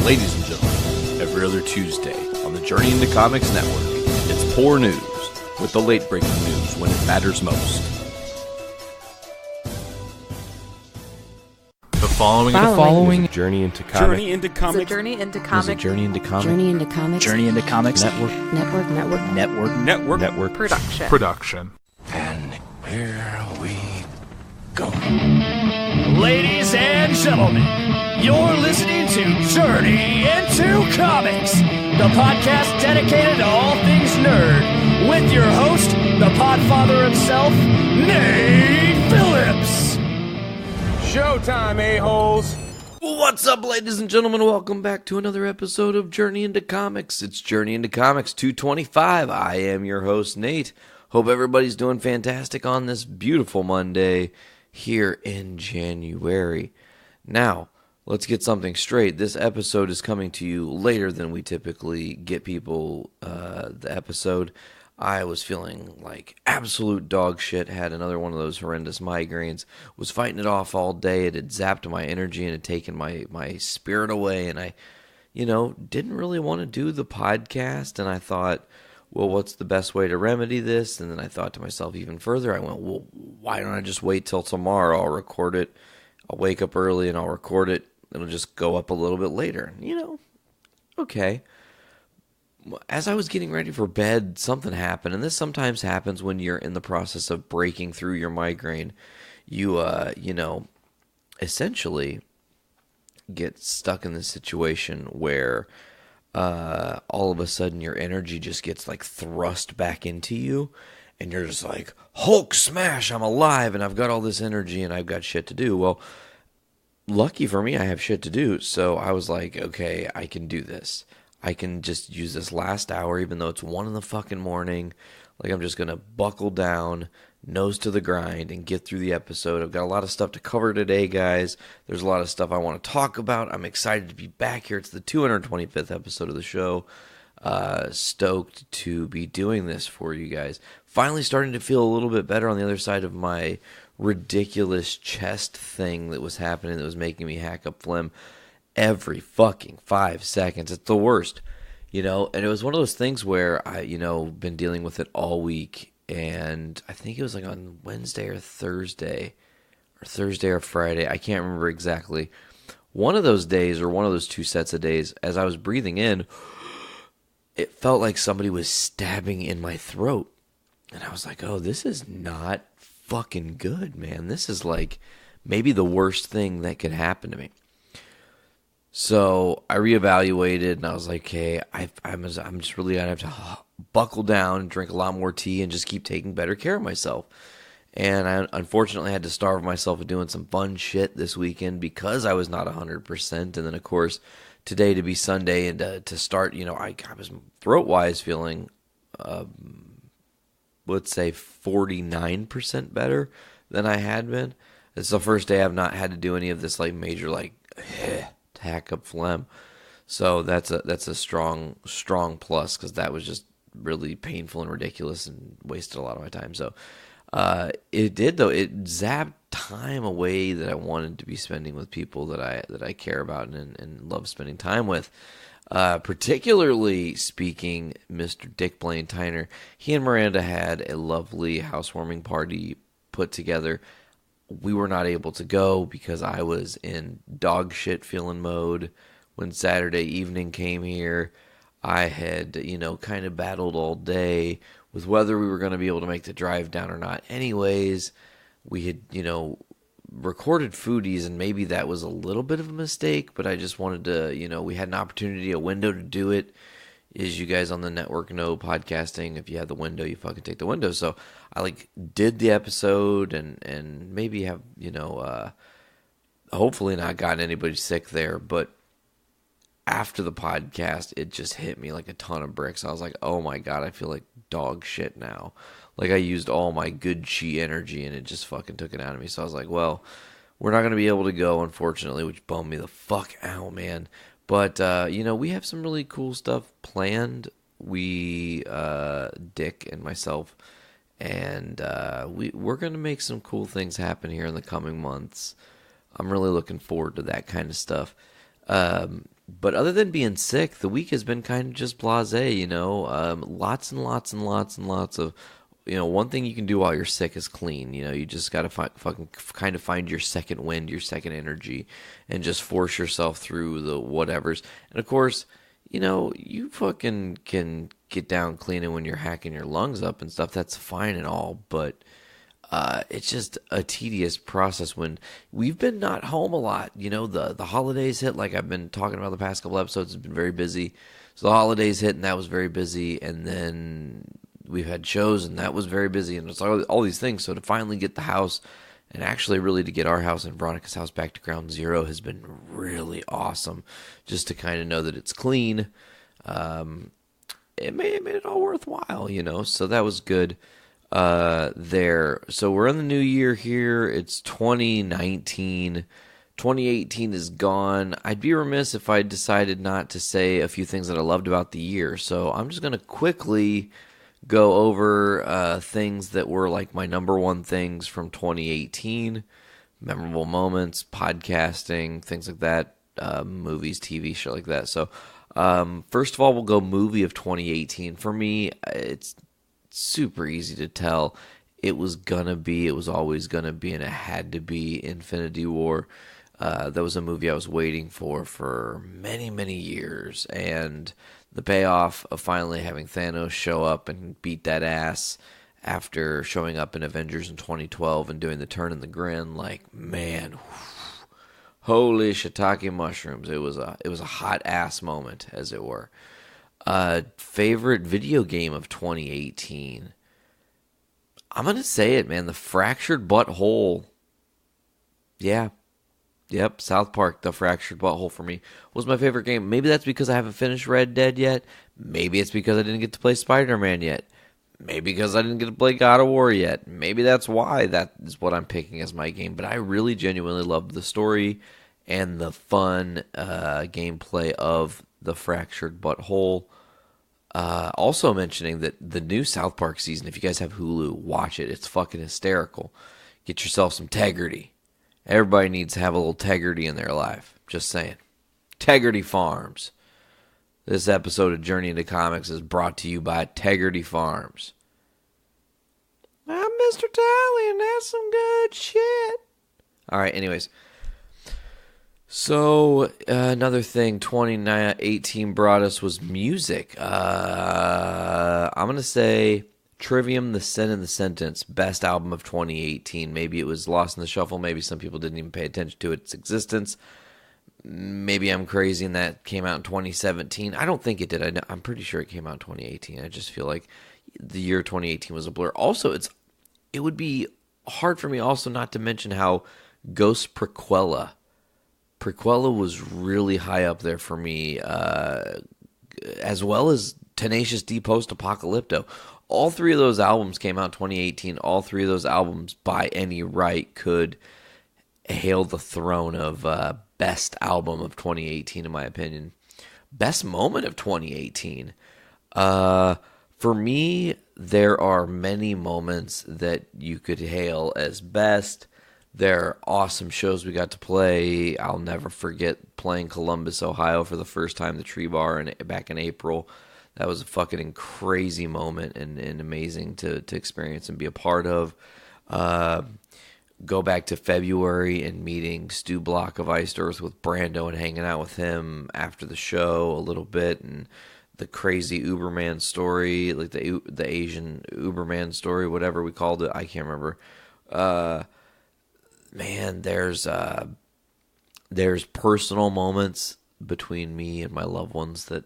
Ladies and gentlemen, every other Tuesday on the Journey into Comics Network, it's Poor News with the late-breaking news when it matters most. The following is a Journey into Comics. Journey into Comics. It's a Journey into Comics. Journey into Comics. Journey into Comics. Journey into Comics. Network. Production. And here we go. Ladies and gentlemen, you're listening to Journey into Comics, the podcast dedicated to all things nerd, with your host, the podfather himself, Nate Phillips. Showtime, a-holes. What's up, ladies and gentlemen? Welcome back to another episode of Journey into Comics. It's Journey into Comics 225. I am your host, Nate. Hope everybody's doing fantastic on this beautiful Monday here in January. Now, let's get something straight. This episode is coming to you later than we typically get people the episode. I was feeling like absolute dog shit, had another one of those horrendous migraines, was fighting it off all day. It had zapped my energy and had taken my spirit away, and I, didn't really want to do the podcast, and I thought, well, what's the best way to remedy this? And then I thought to myself even further, I went, well, why don't I just wait till tomorrow? I'll record it. I'll wake up early and I'll record it. It'll just go up a little bit later. Okay. As I was getting ready for bed, something happened. And this sometimes happens when you're in the process of breaking through your migraine. You, essentially get stuck in this situation where all of a sudden your energy just gets like thrust back into you. And you're just like, Hulk smash, I'm alive, and I've got all this energy, and I've got shit to do. Well, lucky for me, I have shit to do, so I was like, okay, I can do this. I can just use this last hour, even though it's 1 in the fucking morning. Like, I'm just going to buckle down, nose to the grind, and get through the episode. I've got a lot of stuff to cover today, guys. There's a lot of stuff I want to talk about. I'm excited to be back here. It's the 225th episode of the show. Stoked to be doing this for you guys. Finally starting to feel a little bit better on the other side of my ridiculous chest thing that was happening that was making me hack up phlegm every fucking 5 seconds. It's the worst, and it was one of those things where I, been dealing with it all week, and I think it was like on Wednesday or Thursday or Friday. I can't remember exactly. One of those days or one of those 2 sets of days, as I was breathing in, it felt like somebody was stabbing in my throat. And I was like, oh, this is not fucking good, man. This is like maybe the worst thing that could happen to me. So I reevaluated, and I was like, okay, I'm just really going to have to buckle down and drink a lot more tea and just keep taking better care of myself. And I unfortunately had to starve myself of doing some fun shit this weekend because I was not 100%. And then, of course, today to be Sunday and to start, I was throat-wise feeling, let's say 49% better than I had been. It's the first day I've not had to do any of this like major hack up phlegm. So that's a strong plus, because that was just really painful and ridiculous and wasted a lot of my time. So it did, though. It zapped time away that I wanted to be spending with people that I care about and love spending time with. Particularly speaking, Mr. Dick Blaine Tyner. He and Miranda had a lovely housewarming party put together. We were not able to go because I was in dog shit feeling mode when Saturday evening came here. I had, kind of battled all day with whether we were going to be able to make the drive down or not. Anyways, we had, recorded foodies, and maybe that was a little bit of a mistake, but I just wanted to, we had an opportunity, a window to do it. As you guys on the network know, podcasting, if you have the window, you fucking take the window. So I did the episode and maybe have, hopefully not gotten anybody sick there, but after the podcast, it just hit me like a ton of bricks. I was like, oh my God, I feel like dog shit now. Like, I used all my good chi energy, and it just fucking took it out of me. So I was like, well, we're not going to be able to go, unfortunately, which bummed me the fuck out, man. But, we have some really cool stuff planned. We, Dick and myself, and we're going to make some cool things happen here in the coming months. I'm really looking forward to that kind of stuff. But other than being sick, the week has been kind of just blasé, lots and lots and lots and lots of, one thing you can do while you're sick is clean. You just got to fucking kind of find your second wind, your second energy, and just force yourself through the whatevers. And of course, you fucking can get down cleaning when you're hacking your lungs up and stuff. That's fine and all, but it's just a tedious process when we've been not home a lot. The holidays hit, like I've been talking about the past couple episodes, it's been very busy. So the holidays hit, and that was very busy. And then we've had shows, and that was very busy. And it's all these things. So to finally get the house, and actually really to get our house and Veronica's house back to ground zero has been really awesome. Just to kind of know that it's clean. It made it all worthwhile, So that was good. There. So we're in the new year here. It's 2019. 2018 is gone. I'd be remiss if I decided not to say a few things that I loved about the year. So I'm just going to quickly go over things that were like my number one things from 2018. Memorable moments, podcasting, things like that, movies, TV, shit like that. So first of all, we'll go movie of 2018. For me, it's super easy to tell. It was always gonna be, and it had to be Infinity War. That was a movie I was waiting for many, many years, and the payoff of finally having Thanos show up and beat that ass after showing up in Avengers in 2012 and doing the turn and the grin, like, man, holy shiitake mushrooms. It was a hot ass moment, as it were. Favorite video game of 2018. I'm going to say it, man. The Fractured Butthole. Yeah. Yep. South Park, The Fractured Butthole for me was my favorite game. Maybe that's because I haven't finished Red Dead yet. Maybe it's because I didn't get to play Spider-Man yet. Maybe because I didn't get to play God of War yet. Maybe that's why that is what I'm picking as my game. But I really genuinely loved the story and the fun gameplay of The Fractured Butthole. Also mentioning that the new South Park season, if you guys have Hulu, watch it. It's fucking hysterical. Get yourself some Tegrity. Everybody needs to have a little Tegrity in their life. Just saying. Tegrity Farms. This episode of Journey into Comics is brought to you by Tegrity Farms. I'm Mr. Tally, and that's some good shit. All right, anyways. So, another thing 2018 brought us was music. I'm going to say Trivium, The Sin and the Sentence, best album of 2018. Maybe it was lost in the shuffle. Maybe some people didn't even pay attention to its existence. Maybe I'm crazy and that came out in 2017. I don't think it did. I'm pretty sure it came out in 2018. I just feel like the year 2018 was a blur. Also, it would be hard for me also not to mention how Ghost Prequella was really high up there for me, as well as Tenacious D Post-Apocalypto. All three of those albums came out in 2018. All three of those albums, by any right, could hail the throne of best album of 2018, in my opinion. Best moment of 2018. For me, there are many moments that you could hail as best. There are awesome shows we got to play. I'll never forget playing Columbus, Ohio for the first time, the Tree Bar, back in April. That was a fucking crazy moment and amazing to experience and be a part of. Go back to February and meeting Stu Block of Iced Earth with Brando and hanging out with him after the show a little bit, and the crazy Uberman story, like the Asian Uberman story, whatever we called it. I can't remember. Man, there's personal moments between me and my loved ones that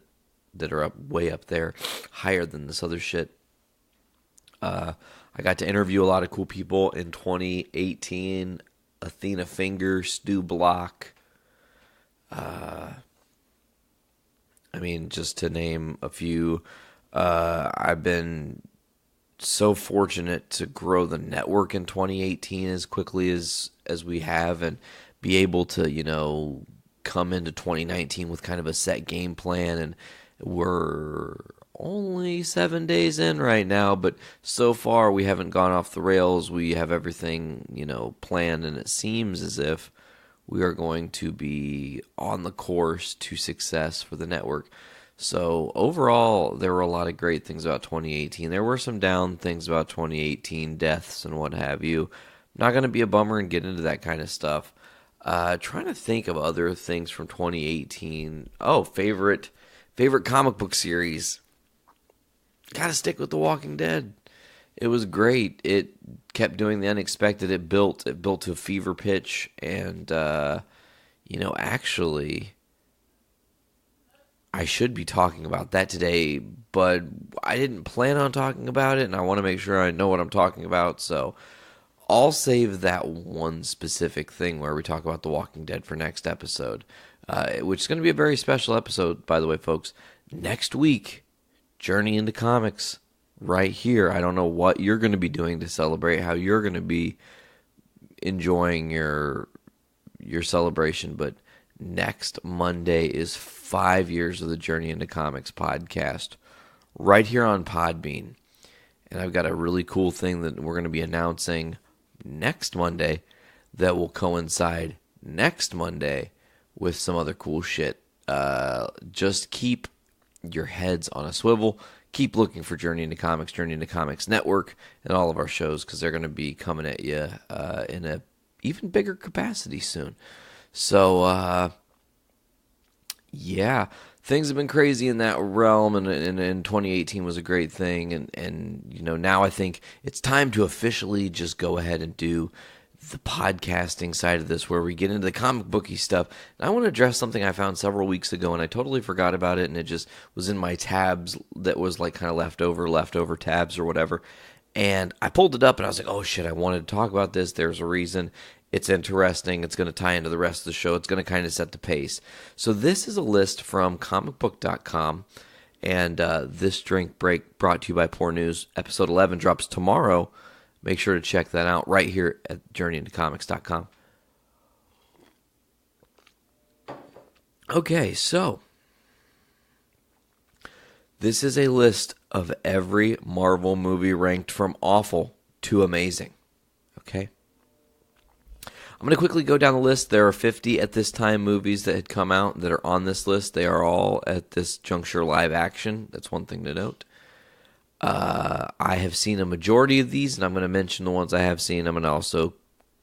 are way up there, higher than this other shit. I got to interview a lot of cool people in 2018. Athena Finger, Stu Block. Just to name a few. I've been so fortunate to grow the network in 2018 as quickly as we have, and be able to, come into 2019 with kind of a set game plan. And we're only 7 days in right now, but so far we haven't gone off the rails. We have everything, planned, and it seems as if we are going to be on the course to success for the network. So overall, there were a lot of great things about 2018. There were some down things about 2018, deaths and what have you. Not going to be a bummer and get into that kind of stuff. Trying to think of other things from 2018. Oh, favorite comic book series. Gotta stick with The Walking Dead. It was great. It kept doing the unexpected. It built to a fever pitch, and actually, I should be talking about that today, but I didn't plan on talking about it, and I want to make sure I know what I'm talking about. So I'll save that one specific thing where we talk about The Walking Dead for next episode, which is going to be a very special episode, by the way, folks. Next week, Journey into Comics, right here. I don't know what you're going to be doing to celebrate, how you're going to be enjoying your celebration, but next Monday is 5 years of the Journey into Comics podcast, right here on Podbean. And I've got a really cool thing that we're going to be announcing next Monday that will coincide next Monday with some other cool shit. Just keep your heads on a swivel. Keep looking for Journey into Comics Network, and all of our shows, because they're going to be coming at you in a even bigger capacity soon. So, yeah, things have been crazy in that realm, and 2018 was a great thing. And now I think it's time to officially just go ahead and do the podcasting side of this, where we get into the comic booky stuff. And I want to address something I found several weeks ago, and I totally forgot about it, and it just was in my tabs that was like kind of leftover tabs or whatever. And I pulled it up, and I was like, oh shit, I wanted to talk about this. There's a reason. It's interesting. It's going to tie into the rest of the show. It's going to kind of set the pace. So this is a list from comicbook.com, and this drink break brought to you by Poor News. Episode 11 drops tomorrow. Make sure to check that out right here at journeyintocomics.com. Okay, so this is a list of every Marvel movie ranked from awful to amazing. Okay? I'm going to quickly go down the list. There are 50 at this time movies that had come out that are on this list. They are all at this juncture live action. That's one thing to note. I have seen a majority of these, and I'm going to mention the ones I have seen. I'm going to also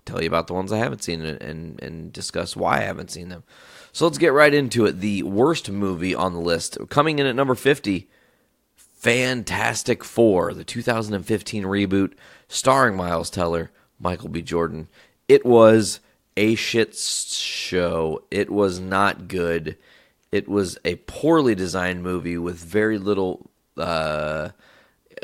tell you about the ones I haven't seen and discuss why I haven't seen them. So let's get right into it. The worst movie on the list, coming in at number 50, Fantastic Four, the 2015 reboot, starring Miles Teller, Michael B. Jordan. It was a shit show. It was not good. It was a poorly designed movie with very little...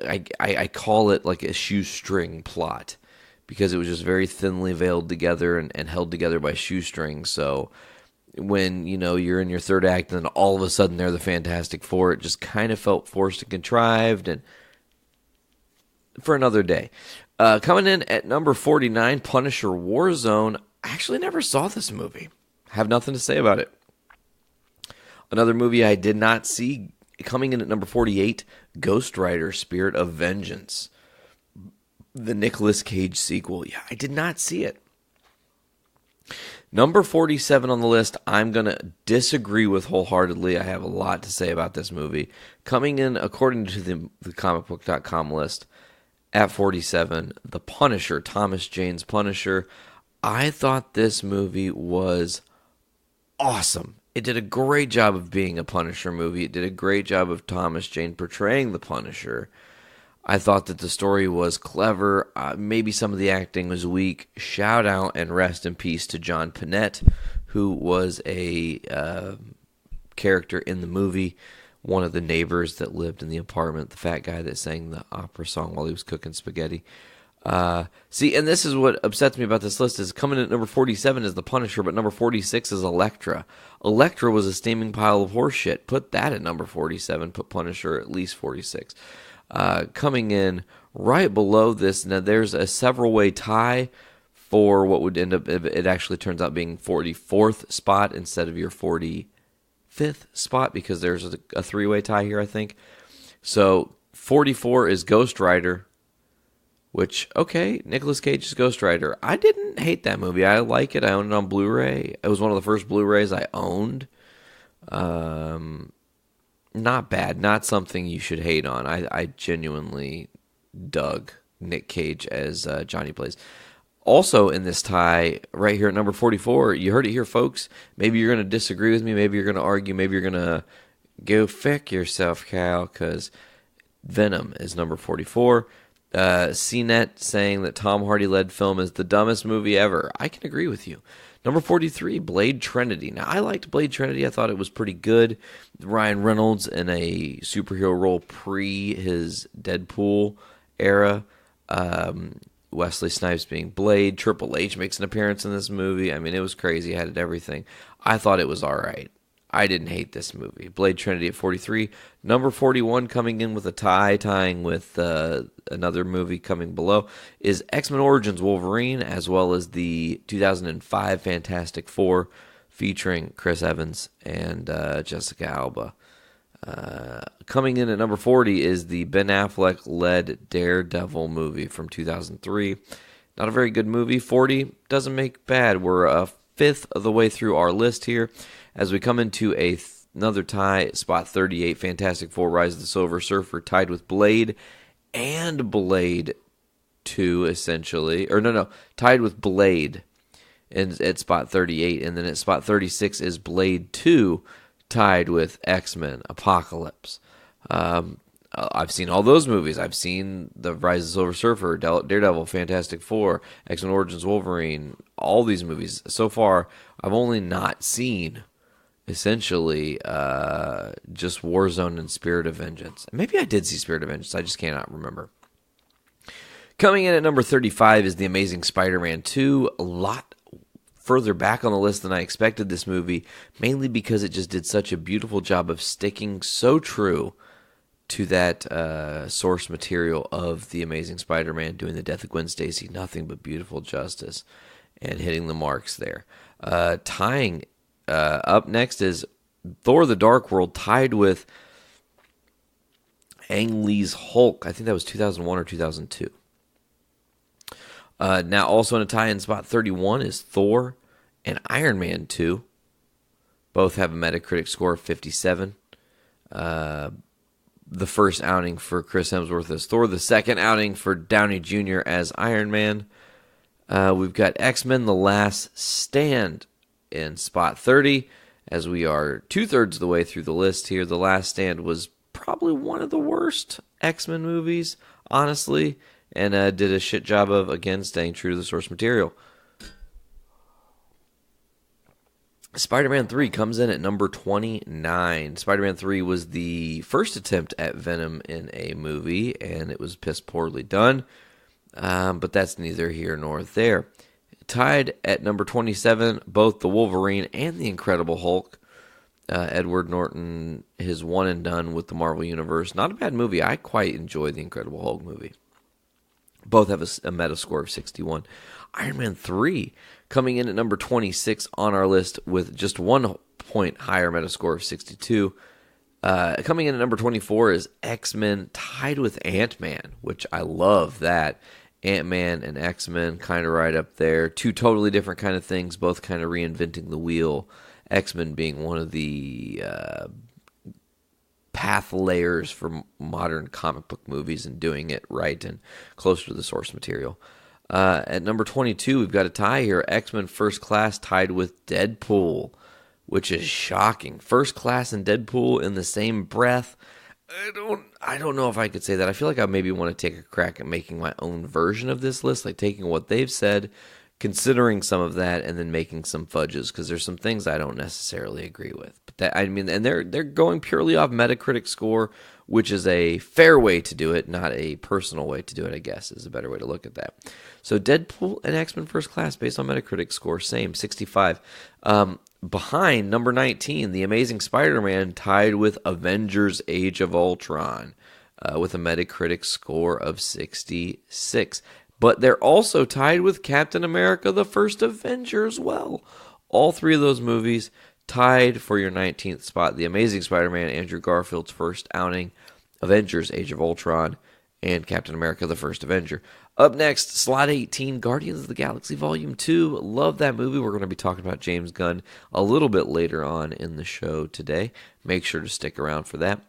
I call it like a shoestring plot, because it was just very thinly veiled together and held together by shoestrings. So when you're in your third act and then all of a sudden they're the Fantastic Four, it just kind of felt forced and contrived, and for another day. Coming in at number 49, Punisher Warzone. I actually never saw this movie. Have nothing to say about it. Another movie I did not see, coming in at number 48, Ghost Rider Spirit of Vengeance, the Nicolas Cage sequel. Yeah, I did not see it. Number 47 on the list, I'm going to disagree with wholeheartedly. I have a lot to say about this movie. Coming in, according to the comicbook.com list, at 47, The Punisher, Thomas Jane's Punisher. I thought this movie was awesome. It did a great job of being a Punisher movie. It did a great job of Thomas Jane portraying the Punisher. I thought that the story was clever. Maybe some of the acting was weak. Shout out and rest in peace to John Panette, who was a character in the movie. One of the neighbors that lived in the apartment, the fat guy that sang the opera song while he was cooking spaghetti. See, and this is what upsets me about this list, is coming in at number 47 is The Punisher, but number 46 is Elektra. Elektra was a steaming pile of horseshit. Put that at number 47. Put Punisher at least 46. Coming in right below this, now there's a several-way tie for what would end up, it actually turns out being 44th spot instead of your 45th spot, because there's a three-way tie here, I think. So 44 is Ghost Rider. which, okay, Nicolas Cage's Ghost Rider. I didn't hate that movie. I like it. I own it on Blu-ray. It was one of the first Blu-rays I owned. Not bad. Not something you should hate on. I genuinely dug Nick Cage as Johnny Blaze. Also in this tie, right here at number 44, you heard it here, folks. Maybe you're going to disagree with me. Maybe you're going to argue. Maybe you're going to go feck yourself, Cal, because Venom is number 44. CNET saying that Tom Hardy-led film is the dumbest movie ever. I can agree with you. Number 43, Blade Trinity. Now, I liked Blade Trinity. I thought it was pretty good. Ryan Reynolds in a superhero role pre his Deadpool era. Wesley Snipes being Blade. Triple H makes an appearance in this movie. I mean, it was crazy. It had everything. I thought it was all right. I didn't hate this movie. Blade Trinity at 43. Number 41 coming in with a tie, tying with another movie coming below, is X-Men Origins Wolverine, as well as the 2005 Fantastic Four featuring Chris Evans and Jessica Alba. Coming in at number 40 is the Ben Affleck-led Daredevil movie from 2003. Not a very good movie. 40 doesn't make bad. We're a fifth of the way through our list here. As we come into another tie, spot 38, Fantastic Four, Rise of the Silver Surfer, tied with Blade and Blade 2, essentially. Or no, tied with Blade at spot 38. And then at spot 36 is Blade 2, tied with X-Men Apocalypse. I've seen all those movies. I've seen the Rise of the Silver Surfer, Daredevil, Fantastic Four, X-Men Origins Wolverine, all these movies. So far, I've only not seen, essentially, just Warzone and Spirit of Vengeance. Maybe I did see Spirit of Vengeance. I just cannot remember. Coming in at number 35 is The Amazing Spider-Man 2. A lot further back on the list than I expected this movie, mainly because it just did such a beautiful job of sticking so true to that source material of The Amazing Spider-Man, doing the death of Gwen Stacy, nothing but beautiful justice, and hitting the marks there. Tying up next is Thor: The Dark World, tied with Ang Lee's Hulk. I think that was 2001 or 2002. Now, also in a tie-in spot 31 is Thor and Iron Man 2. Both have a Metacritic score of 57. The first outing for Chris Hemsworth as Thor. The second outing for Downey Jr. as Iron Man. We've got X-Men: The Last Stand in spot 30, as we are two-thirds of the way through the list here. The Last Stand was probably one of the worst X-Men movies, honestly, and did a shit job of, again, staying true to the source material. Spider-Man 3 comes in at number 29. Spider-Man 3 was the first attempt at Venom in a movie, and it was piss poorly done, but that's neither here nor there. Tied at number 27, both the Wolverine and the Incredible Hulk. Edward Norton, his one and done with the Marvel Universe. Not a bad movie. I quite enjoy the Incredible Hulk movie. Both have a Metascore of 61. Iron Man 3 coming in at number 26 on our list with just 1 point higher Metascore of 62. Coming in at number 24 is X-Men, tied with Ant-Man, which I love that. Ant-Man and X-Men kind of right up there. Two totally different kind of things, both kind of reinventing the wheel. X-Men being one of the path layers for modern comic book movies and doing it right and closer to the source material. At number 22, we've got a tie here. X-Men First Class tied with Deadpool, which is shocking. First Class and Deadpool in the same breath. I don't know if I could say that. I feel like I maybe want to take a crack at making my own version of this list, like taking what they've said, considering some of that, and then making some fudges, because there's some things I don't necessarily agree with. But that, I mean, and they're going purely off Metacritic score, which is a fair way to do it, not a personal way to do it, I guess, is a better way to look at that. So Deadpool and X-Men First Class, based on Metacritic score, same, 65. Behind number 19, The Amazing Spider-Man, tied with Avengers Age of Ultron, with a Metacritic score of 66. But they're also tied with Captain America, the First Avenger as well. All three of those movies tied for your 19th spot. The Amazing Spider-Man, Andrew Garfield's first outing, Avengers Age of Ultron, and Captain America, the First Avenger. Up next, slot 18, Guardians of the Galaxy Volume 2. Love that movie. We're going to be talking about James Gunn a little bit later on in the show today. Make sure to stick around for that.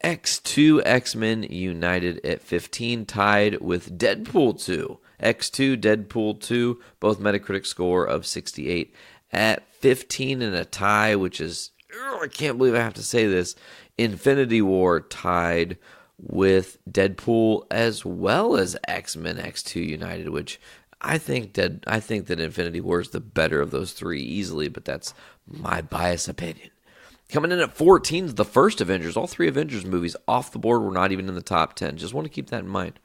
X2, X-Men United at 15, tied with Deadpool 2. X2, Deadpool 2, both Metacritic score of 68. At 15 in a tie, which is, I can't believe I have to say this, Infinity War tied with Deadpool as well as X-Men X2 United, which I think that Infinity War is the better of those three easily, but that's my biased opinion. Coming in at 14 is the first Avengers. All three Avengers movies off the board were not even in the top 10. Just want to keep that in mind.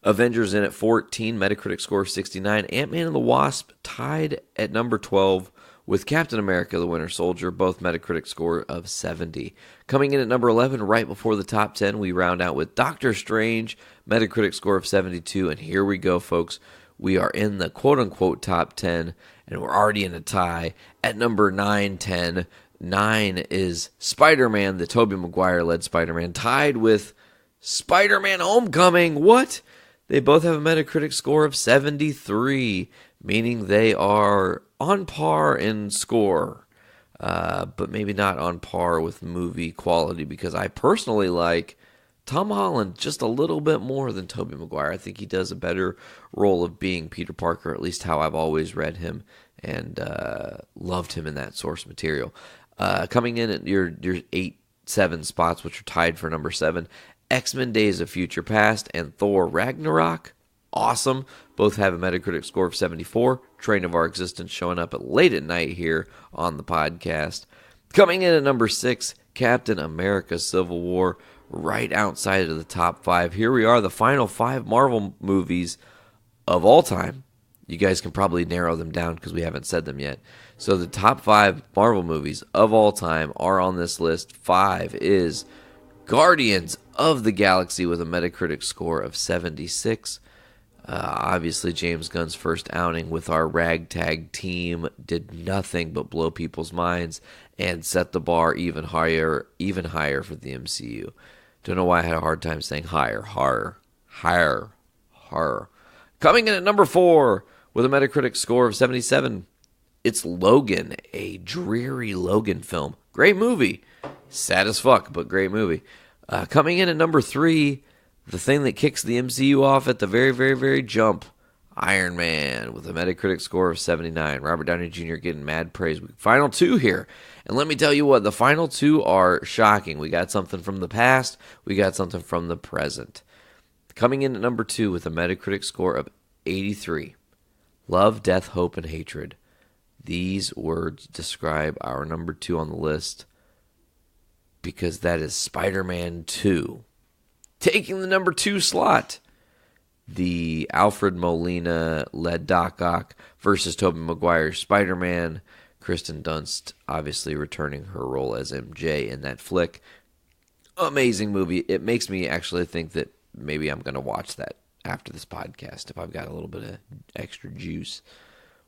Avengers in at 14, Metacritic score of 69. Ant-Man and the Wasp tied at number 12 with Captain America, the Winter Soldier, both Metacritic score of 70. Coming in at number 11, right before the top 10, we round out with Doctor Strange, Metacritic score of 72. And here we go, folks. We are in the quote-unquote top 10, and we're already in a tie. At number 9, 10, 9 is Spider-Man, the Tobey Maguire-led Spider-Man, tied with Spider-Man Homecoming. What? They both have a Metacritic score of 73, meaning they are on par in score, but maybe not on par with movie quality, because I personally like Tom Holland just a little bit more than Tobey Maguire. I think he does a better role of being Peter Parker, at least how I've always read him and loved him in that source material. Coming in at your 8-7 spots, which are tied for number 7, X-Men Days of Future Past and Thor Ragnarok. Awesome. Both have a Metacritic score of 74. Train of Our Existence showing up at late at night here on the podcast. Coming in at number 6, Captain America Civil War, right outside of the top 5. Here we are, the final 5 Marvel movies of all time. You guys can probably narrow them down because we haven't said them yet. So the top 5 Marvel movies of all time are on this list. 5 is Guardians of the Galaxy with a Metacritic score of 76. Obviously, James Gunn's first outing with our ragtag team did nothing but blow people's minds and set the bar even higher for the MCU. Don't know why I had a hard time saying higher. Coming in at number 4 with a Metacritic score of 77, it's Logan, a dreary Logan film. Great movie. Sad as fuck, but great movie. Coming in at number 3, the thing that kicks the MCU off at the very, very, very jump, Iron Man, with a Metacritic score of 79. Robert Downey Jr. getting mad praise. Final 2 here. And let me tell you what, the final 2 are shocking. We got something from the past. We got something from the present. Coming in at number 2 with a Metacritic score of 83. Love, Death, Hope, and Hatred. These words describe our number 2 on the list, because that is Spider-Man 2. Taking the number 2 slot, the Alfred Molina-led Doc Ock versus Tobey Maguire's Spider-Man. Kristen Dunst obviously returning her role as MJ in that flick. Amazing movie. It makes me actually think that maybe I'm going to watch that after this podcast if I've got a little bit of extra juice.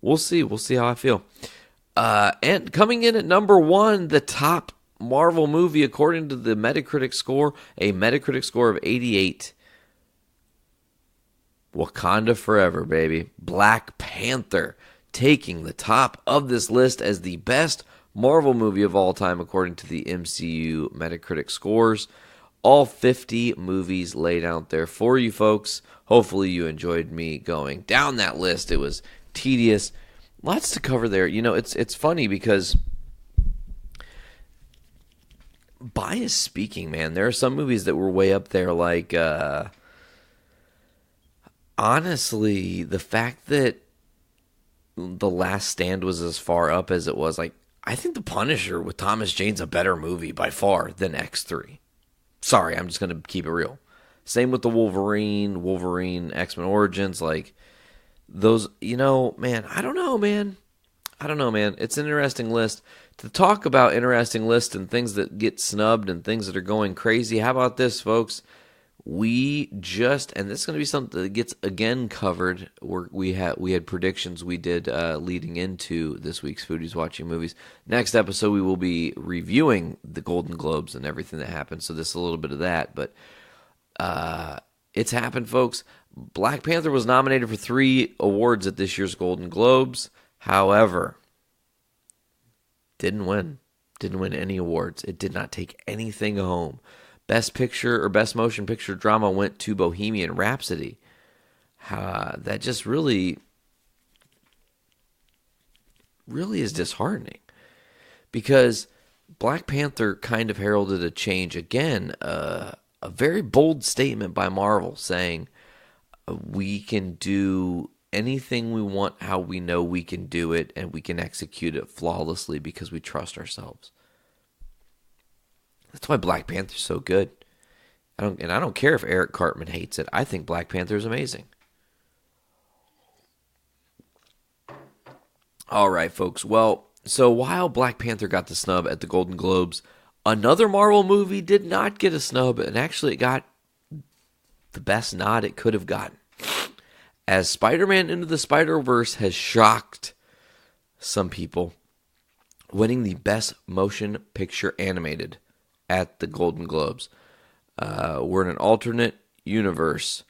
We'll see. We'll see how I feel. And coming in at number 1, the top Marvel movie according to the Metacritic score, a Metacritic score of 88. Wakanda Forever, baby. Black Panther taking the top of this list as the best Marvel movie of all time according to the MCU Metacritic scores. All 50 movies laid out there for you folks. Hopefully you enjoyed me going down that list. It was tedious. Lots to cover there. You know, it's funny because, bias speaking, man, there are some movies that were way up there. Like, honestly, the fact that The Last Stand was as far up as it was, like, I think The Punisher with Thomas Jane's a better movie by far than X3. Sorry, I'm just going to keep it real. Same with the Wolverine, X-Men Origins, like, those, you know, man, I don't know, man. It's an interesting list. To talk about interesting lists and things that get snubbed and things that are going crazy, how about this, folks? We just, and this is going to be something that gets again covered. We had predictions we did leading into this week's Foodies Watching Movies. Next episode, we will be reviewing the Golden Globes and everything that happened. So this is a little bit of that, but It's happened, folks. Black Panther was nominated for 3 awards at this year's Golden Globes. However, didn't win. Didn't win any awards. It did not take anything home. Best Picture or Best Motion Picture Drama went to Bohemian Rhapsody. That just really is disheartening. Because Black Panther kind of heralded a change again. A very bold statement by Marvel saying, we can do anything we want how we know we can do it, and we can execute it flawlessly because we trust ourselves. That's why Black Panther's so good. I don't care if Eric Cartman hates it. I think Black Panther is amazing. All right, folks. Well, so while Black Panther got the snub at the Golden Globes, another Marvel movie did not get a snub, and actually it got the best nod it could have gotten. As Spider-Man Into the Spiderverse has shocked some people, winning the Best Motion Picture Animated at the Golden Globes. We're in an alternate universe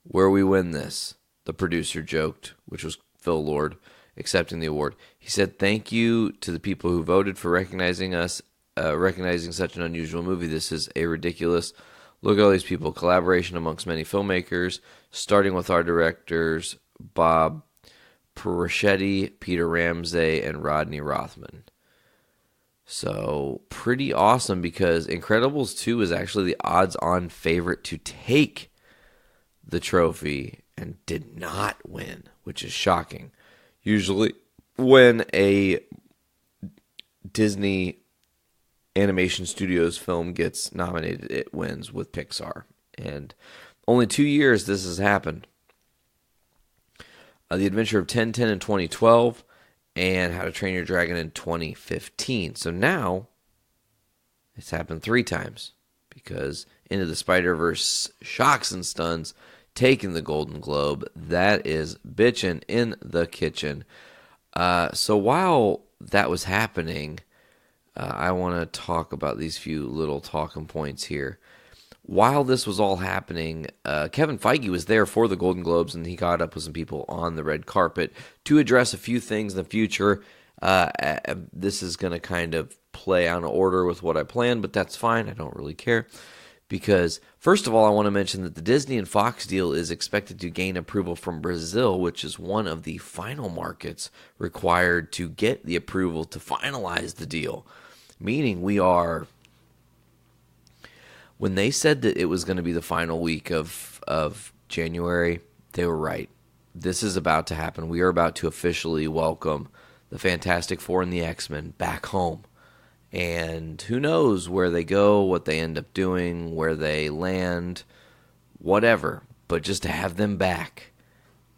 where we win this, the producer joked, which was Phil Lord, accepting the award. He said, "Thank you to the people who voted for recognizing us, recognizing such an unusual movie. This is a ridiculous. Look at all these people. Collaboration amongst many filmmakers, starting with our directors, Bob Pereschetti, Peter Ramsey, and Rodney Rothman." So, pretty awesome, because Incredibles 2 is actually the odds-on favorite to take the trophy and did not win, which is shocking. Usually, when a Disney Animation Studios film gets nominated, it wins with Pixar. And only 2 years this has happened. The Adventure of Tintin in 2012, and How to Train Your Dragon in 2015. So now, it's happened 3 times, because Into the Spider-Verse shocks and stuns, taking the Golden Globe. That is bitchin' in the kitchen. So while that was happening, I want to talk about these few little talking points here. While this was all happening, Kevin Feige was there for the Golden Globes, and he got up with some people on the red carpet to address a few things in the future. This is going to kind of play out of order with what I planned, but that's fine. I don't really care. Because, first of all, I want to mention that the Disney and Fox deal is expected to gain approval from Brazil, which is one of the final markets required to get the approval to finalize the deal. Meaning we are... When they said that it was going to be the final week of January, they were right. This is about to happen. We are about to officially welcome the Fantastic Four and the X-Men back home. And who knows where they go, what they end up doing, where they land, whatever. But just to have them back,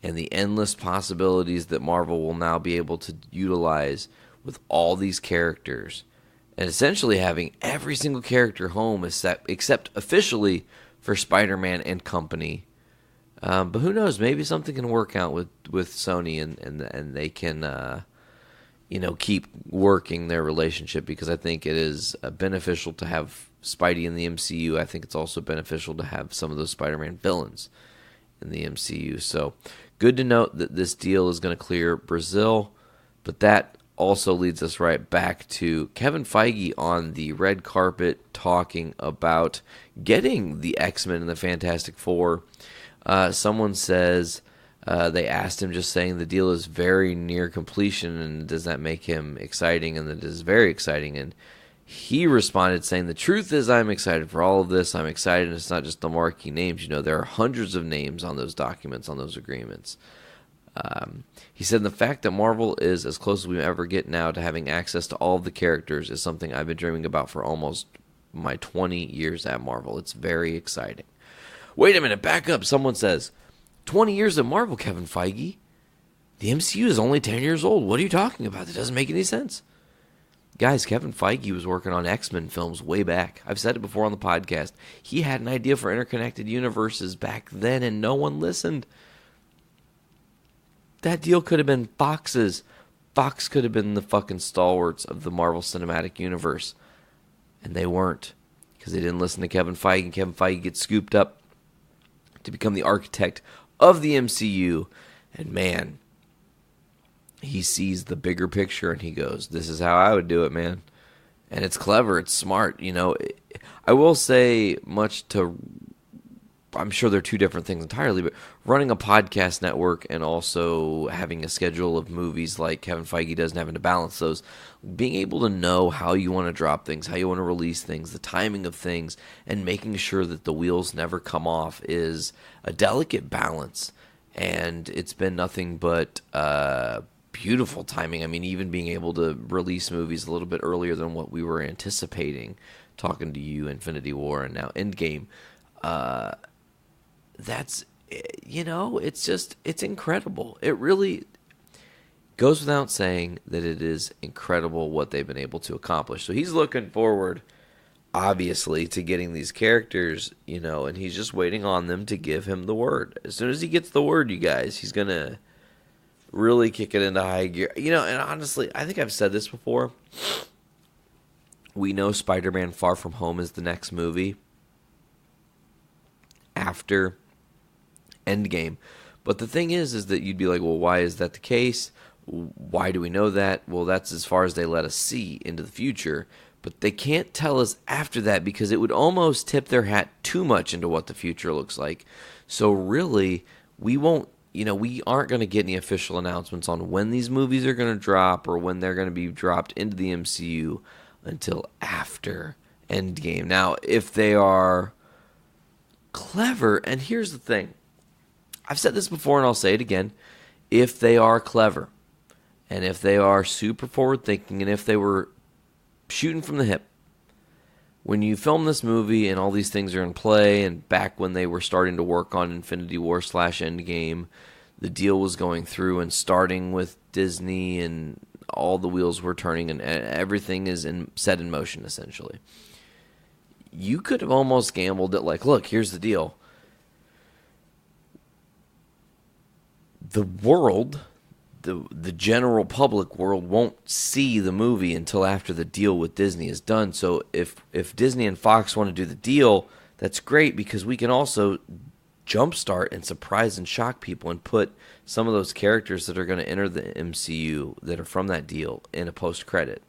and the endless possibilities that Marvel will now be able to utilize with all these characters, and essentially having every single character home except officially for Spider-Man and company. But who knows? Maybe something can work out with Sony, and they can keep working their relationship, because I think it is beneficial to have Spidey in the MCU. I think it's also beneficial to have some of those Spider-Man villains in the MCU. So good to note that this deal is going to clear Brazil, but that also leads us right back to Kevin Feige on the red carpet talking about getting the X-Men and the Fantastic Four. Someone says they asked him, just saying the deal is very near completion, and does that make him exciting? And it is very exciting. And he responded saying, the truth is I'm excited for all of this. I'm excited. And it's not just the marquee names. There are hundreds of names on those documents, on those agreements. He said the fact that Marvel is as close as we ever get now to having access to all of the characters is something I've been dreaming about for almost my 20 years at Marvel. It's very exciting. Wait a minute, back up. Someone says, 20 years at Marvel, Kevin Feige? The MCU is only 10 years old. What are you talking about? That doesn't make any sense. Guys, Kevin Feige was working on X-Men films way back. I've said it before on the podcast. He had an idea for interconnected universes back then, and no one listened. That deal could have been Fox's. Fox could have been the fucking stalwarts of the Marvel Cinematic Universe. And they weren't. Because they didn't listen to Kevin Feige. And Kevin Feige gets scooped up to become the architect of the MCU. And man, he sees the bigger picture and he goes, this is how I would do it, man. And it's clever, it's smart. I will say I'm sure they're two different things entirely, but running a podcast network and also having a schedule of movies like Kevin Feige does and having to balance those, being able to know how you want to drop things, how you want to release things, the timing of things, and making sure that the wheels never come off is a delicate balance. And it's been nothing but beautiful timing. I mean, even being able to release movies a little bit earlier than what we were anticipating, talking to you, Infinity War, and now Endgame. That's, it's incredible. It really goes without saying that it is incredible what they've been able to accomplish. So he's looking forward, obviously, to getting these characters, and he's just waiting on them to give him the word. As soon as he gets the word, you guys, he's going to really kick it into high gear. And honestly, I think I've said this before. We know Spider-Man Far From Home is the next movie after Endgame. But the thing is that you'd be like, well, why is that the case? Why do we know that? Well, that's as far as they let us see into the future. But they can't tell us after that because it would almost tip their hat too much into what the future looks like. So really, we won't, we aren't going to get any official announcements on when these movies are going to drop or when they're going to be dropped into the MCU until after Endgame. Now, if they are clever, and here's the thing. I've said this before and I'll say it again. If they are clever, and if they are super forward-thinking, and if they were shooting from the hip, when you film this movie and all these things are in play, and back when they were starting to work on Infinity War / Endgame, the deal was going through and starting with Disney, and all the wheels were turning, and everything is set in motion, essentially. You could have almost gambled that, like, look, here's the deal. The world, the general public world, won't see the movie until after the deal with Disney is done. So if Disney and Fox want to do the deal, that's great because we can also jumpstart and surprise and shock people and put some of those characters that are going to enter the MCU that are from that deal in a post-credit.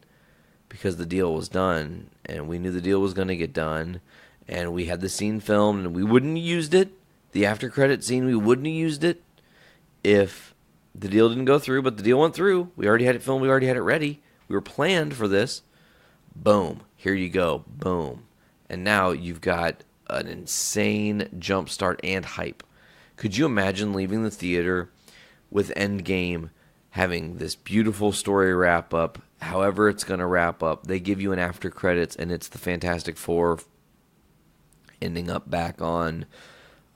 Because the deal was done, and we knew the deal was going to get done, and we had the scene filmed, and we wouldn't have used it. The after-credit scene, we wouldn't have used it if the deal didn't go through, but the deal went through. We already had it filmed. We already had it ready. We were planned for this. Boom. Here you go. Boom. And now you've got an insane jumpstart and hype. Could you imagine leaving the theater with Endgame having this beautiful story wrap up, however it's going to wrap up? They give you an after credits, and it's the Fantastic Four ending up back on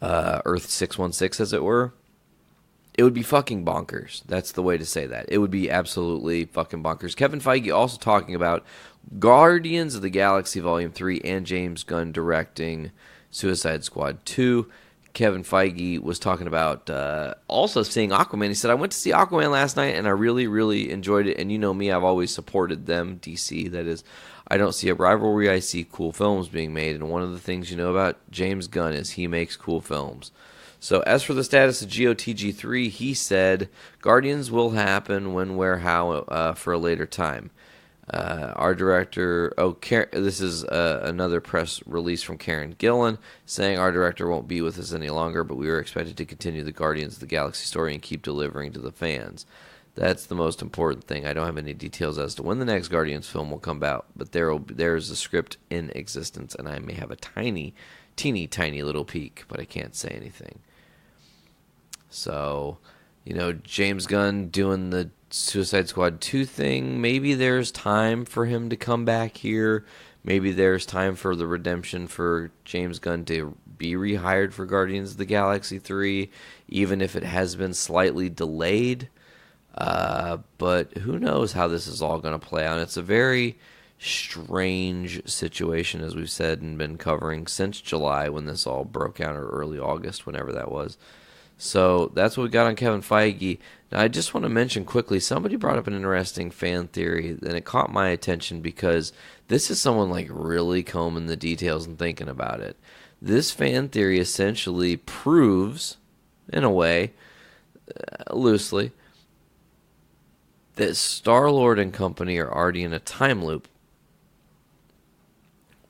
Earth 616, as it were. It would be fucking bonkers. That's the way to say that. It would be absolutely fucking bonkers. Kevin Feige also talking about Guardians of the Galaxy Volume 3 and James Gunn directing Suicide Squad 2. Kevin Feige was talking about also seeing Aquaman. He said, I went to see Aquaman last night, and I really, really enjoyed it. And you know me, I've always supported them, DC, that is. I don't see a rivalry. I see cool films being made. And one of the things you know about James Gunn is he makes cool films. So as for the status of GOTG3, he said, Guardians will happen when, where, how, for a later time. Our director, this is another press release from Karen Gillan, saying our director won't be with us any longer, but we are expected to continue the Guardians of the Galaxy story and keep delivering to the fans. That's the most important thing. I don't have any details as to when the next Guardians film will come out, but there's a script in existence, and I may have a teeny tiny little peek, but I can't say anything. So, James Gunn doing the Suicide Squad 2 thing, maybe there's time for him to come back here. Maybe there's time for the redemption for James Gunn to be rehired for Guardians of the Galaxy 3, even if it has been slightly delayed. But who knows how this is all going to play out. It's a very strange situation, as we've said and been covering since July when this all broke out, or early August, whenever that was. So that's what we got on Kevin Feige. Now, I just want to mention quickly, somebody brought up an interesting fan theory, and it caught my attention because this is someone like really combing the details and thinking about it. This fan theory essentially proves, in a way, loosely, that Star-Lord and company are already in a time loop.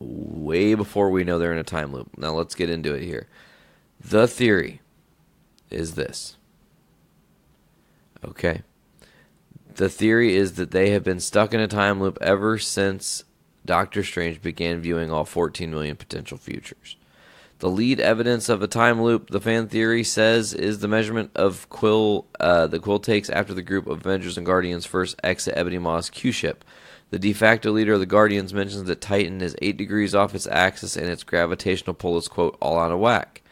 Way before we know they're in a time loop. Now let's get into it here. The theory is this. Okay. The theory is that they have been stuck in a time loop ever since Doctor Strange began viewing all 14 million potential futures. The lead evidence of a time loop, the fan theory says, is the measurement of Quill the Quill takes after the group of Avengers and Guardians first exit Ebony Maw's Q-ship. The de facto leader of the Guardians mentions that Titan is 8 degrees off its axis and its gravitational pull is, quote, all out of whack.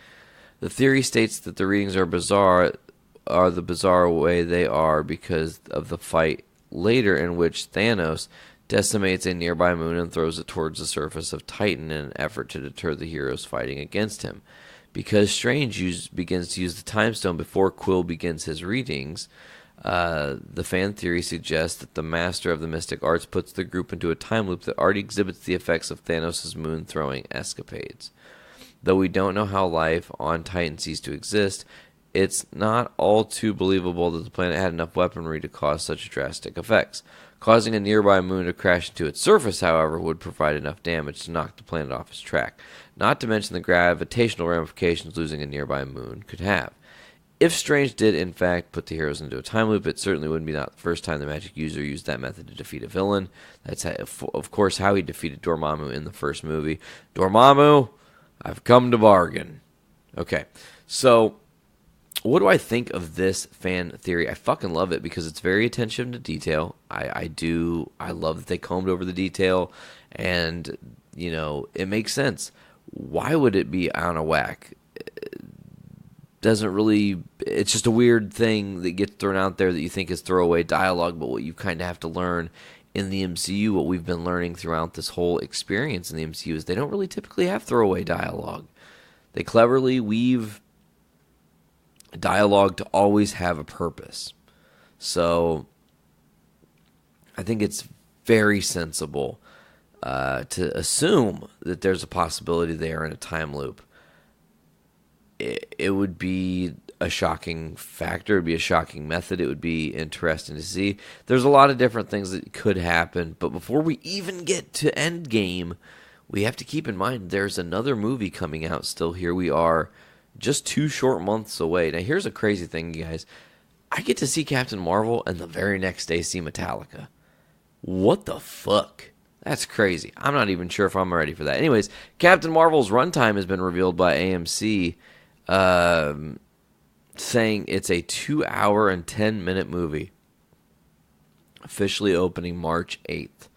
The theory states that the readings are the bizarre way they are because of the fight later in which Thanos decimates a nearby moon and throws it towards the surface of Titan in an effort to deter the heroes fighting against him. Because Strange begins to use the Time Stone before Quill begins his readings, the fan theory suggests that the master of the mystic arts puts the group into a time loop that already exhibits the effects of Thanos' moon-throwing escapades. Though we don't know how life on Titan ceased to exist, it's not all too believable that the planet had enough weaponry to cause such drastic effects. Causing a nearby moon to crash into its surface, however, would provide enough damage to knock the planet off its track, not to mention the gravitational ramifications losing a nearby moon could have. If Strange did, in fact, put the heroes into a time loop, it certainly wouldn't be not the first time the magic user used that method to defeat a villain. That's, of course, how he defeated Dormammu in the first movie. Dormammu, I've come to bargain. Okay, so what do I think of this fan theory? I fucking love it because it's very attention to detail. I love that they combed over the detail, and, you know, it makes sense. Why would it be on a whack? Doesn't really, it's just a weird thing that gets thrown out there that you think is throwaway dialogue, but what you kind of have to learn in the MCU, what we've been learning throughout this whole experience in the MCU, is they don't really typically have throwaway dialogue. They cleverly weave dialogue to always have a purpose. So I think it's very sensible to assume that there's a possibility they are in a time loop. It would be a shocking factor. It would be a shocking method. It would be interesting to see. There's a lot of different things that could happen, but before we even get to Endgame, we have to keep in mind there's another movie coming out still. Here we are, just 2 short months away. Now, here's a crazy thing, you guys. I get to see Captain Marvel and the very next day see Metallica. What the fuck? That's crazy. I'm not even sure if I'm ready for that. Anyways, Captain Marvel's runtime has been revealed by AMC, saying it's a 2-hour and 10-minute movie, officially opening March 8th,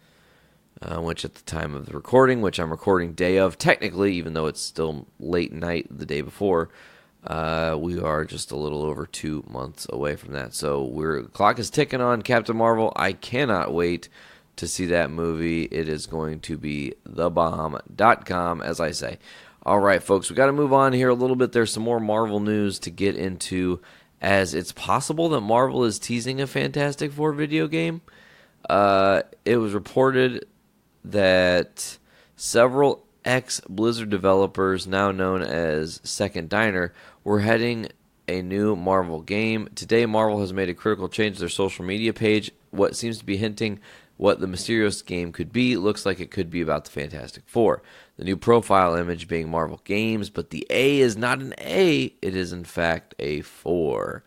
which at the time of the recording, which I'm recording day of, technically, even though it's still late night the day before, we are just a little over 2 months away from that. So clock is ticking on Captain Marvel. I cannot wait to see that movie. It is going to be thebomb.com, as I say. All right, folks, we got to move on here a little bit. There's some more Marvel news to get into, as it's possible that Marvel is teasing a Fantastic Four video game. It was reported that several ex-Blizzard developers, now known as Second Diner, were heading a new Marvel game. Today, Marvel has made a critical change to their social media page, what seems to be hinting what the mysterious game could be. It looks like it could be about the Fantastic Four. The new profile image being Marvel Games, but the A is not an A. It is, in fact, a 4.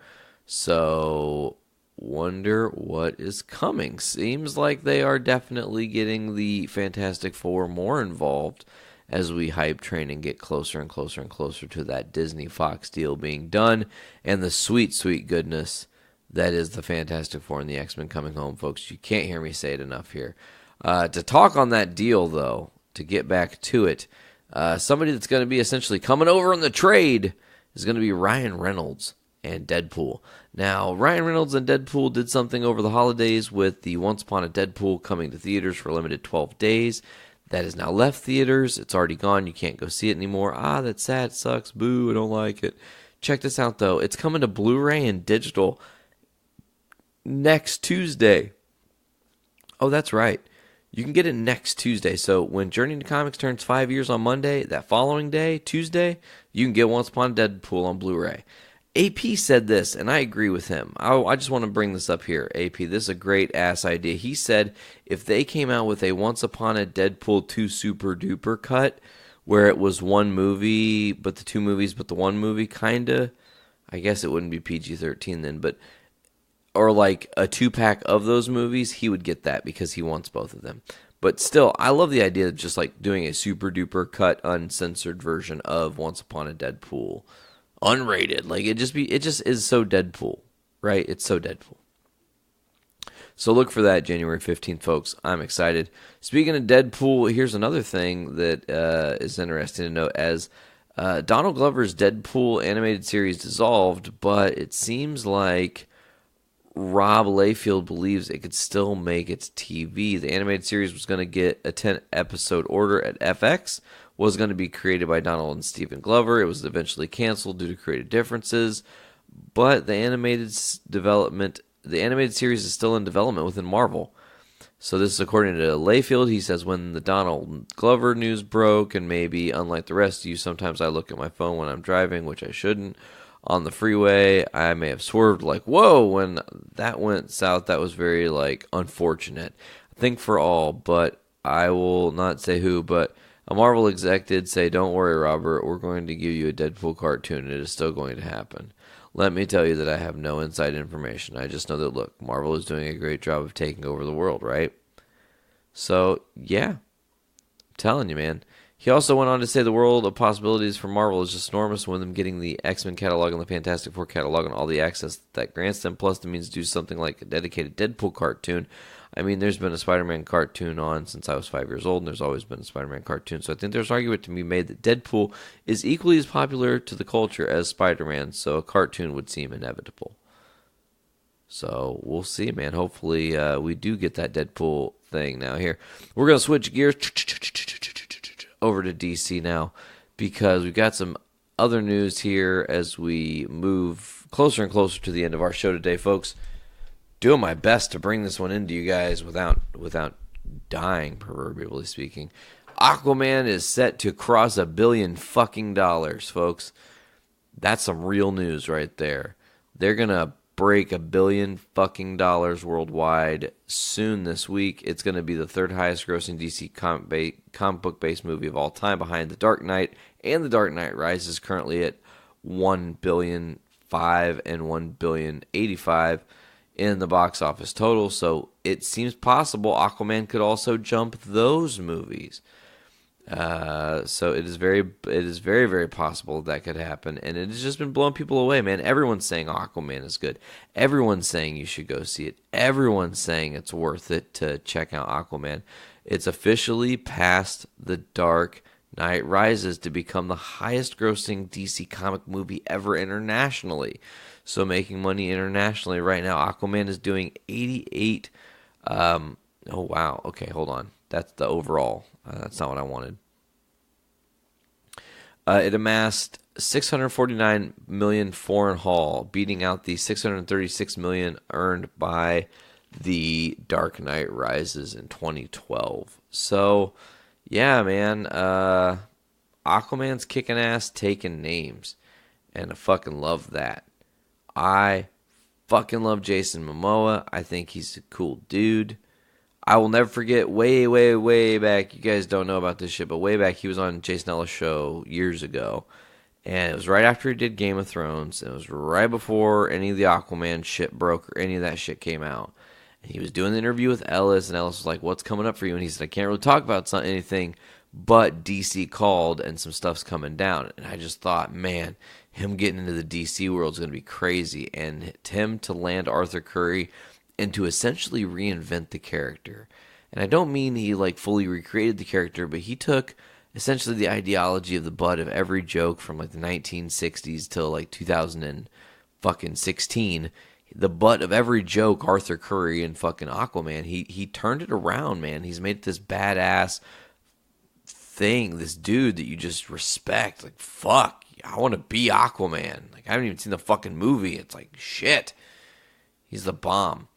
So, wonder what is coming. Seems like they are definitely getting the Fantastic Four more involved as we hype train and get closer and closer and closer to that Disney-Fox deal being done, and the sweet, sweet goodness that is the Fantastic Four and the X-Men coming home, folks. You can't hear me say it enough here. To talk on that deal, though, to get back to it, somebody that's going to be essentially coming over in the trade is going to be Ryan Reynolds and Deadpool. Now, Ryan Reynolds and Deadpool did something over the holidays with the Once Upon a Deadpool coming to theaters for a limited 12 days. That has now left theaters. It's already gone. You can't go see it anymore. That's sad. It sucks. Boo. I don't like it. Check this out, though. It's coming to Blu-ray and digital next Tuesday. Oh, that's right. You can get it next Tuesday. So when Journey into Comics turns 5 years on Monday, that following day, Tuesday, you can get Once Upon a Deadpool on Blu-ray. AP said this, and I agree with him. I just want to bring this up here. AP, this is a great-ass idea. He said if they came out with a Once Upon a Deadpool 2 Super Duper cut, where it was one movie, but the two movies, but the one movie, kind of, I guess it wouldn't be PG-13 then, but, or like a 2-pack of those movies, he would get that because he wants both of them. But still, I love the idea of just like doing a super duper cut, uncensored version of Once Upon a Deadpool. Unrated. Like it just is so Deadpool, right? It's so Deadpool. So look for that January 15th, folks. I'm excited. Speaking of Deadpool, here's another thing that is interesting to note. As Donald Glover's Deadpool animated series dissolved, but it seems like Rob Liefeld believes it could still make its TV. The animated series was going to get a 10-episode order at FX, was going to be created by Donald and Stephen Glover. It was eventually canceled due to creative differences, but the animated series is still in development within Marvel. So this is according to Liefeld. He says, when the Donald Glover news broke, and maybe unlike the rest of you, sometimes I look at my phone when I'm driving, which I shouldn't. On the freeway, I may have swerved like, whoa, when that went south, that was very, like, unfortunate. I think for all, but I will not say who, but a Marvel exec did say, don't worry, Robert, we're going to give you a Deadpool cartoon. It is still going to happen. Let me tell you that I have no inside information. I just know that, look, Marvel is doing a great job of taking over the world, right? So, yeah. I'm telling you, man. He also went on to say the world of possibilities for Marvel is just enormous, with them getting the X-Men catalog and the Fantastic Four catalog and all the access that grants them, plus the means to do something like a dedicated Deadpool cartoon. I mean, there's been a Spider-Man cartoon on since I was 5 years old, and there's always been a Spider-Man cartoon. So I think there's an argument to be made that Deadpool is equally as popular to the culture as Spider-Man, so a cartoon would seem inevitable. So we'll see, man. Hopefully we do get that Deadpool thing now here. We're going to switch gears over to DC now, because we've got some other news here as we move closer and closer to the end of our show today, folks. Doing my best to bring this one into you guys without dying, proverbially speaking. Aquaman is set to cross $1 billion fucking dollars, folks. That's some real news right there. They're gonna break $1 billion fucking dollars worldwide soon this week. It's gonna be the third highest grossing DC comic book based movie of all time, behind The Dark Knight, and The Dark Knight Rises, currently at $1.5 billion and $1.085 billion in the box office total. So it seems possible Aquaman could also jump those movies. So it is very, very possible that could happen, and it has just been blowing people away, man. Everyone's saying Aquaman is good. Everyone's saying you should go see it. Everyone's saying it's worth it to check out Aquaman. It's officially passed The Dark Knight Rises to become the highest grossing DC comic movie ever internationally. So making money internationally right now, Aquaman is doing 88. Oh, wow. Okay, hold on. That's the overall. That's not what I wanted. It amassed $649 million foreign haul, beating out the $636 million earned by The Dark Knight Rises in 2012. So, yeah, man. Aquaman's kicking ass, taking names. And I fucking love that. I fucking love Jason Momoa. I think he's a cool dude. I will never forget way back. You guys don't know about this shit, but way back he was on Jason Ellis' show years ago. And it was right after he did Game of Thrones. And it was right before any of the Aquaman shit broke or any of that shit came out. And he was doing the interview with Ellis, and Ellis was like, what's coming up for you? And he said, I can't really talk about anything, but DC called and some stuff's coming down. And I just thought, man, him getting into the DC world is going to be crazy. And him to land Arthur Curry and to essentially reinvent the character. And I don't mean he like fully recreated the character, but he took essentially the ideology of the butt of every joke from like the 1960s till like 2016. The butt of every joke, Arthur Curry and fucking Aquaman, he turned it around, man. He's made this badass thing, this dude that you just respect. Like, fuck, I want to be Aquaman. Like, I haven't even seen the fucking movie. It's like, shit. He's the bomb.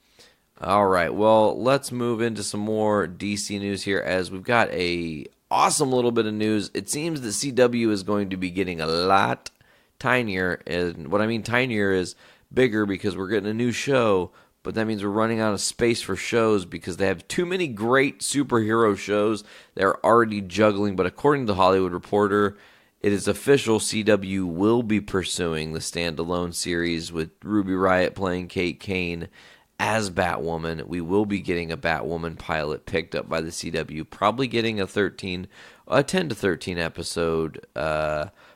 All right, well, let's move into some more DC news here as we've got a awesome little bit of news. It seems that CW is going to be getting a lot tinier, and what I mean tinier is bigger because we're getting a new show, but that means we're running out of space for shows because they have too many great superhero shows they're already juggling. But according to The Hollywood Reporter, it is official, CW will be pursuing the standalone series with Ruby Riott playing Kate Kane as Batwoman. We will be getting a Batwoman pilot picked up by the CW, probably getting a 10 to 13 episode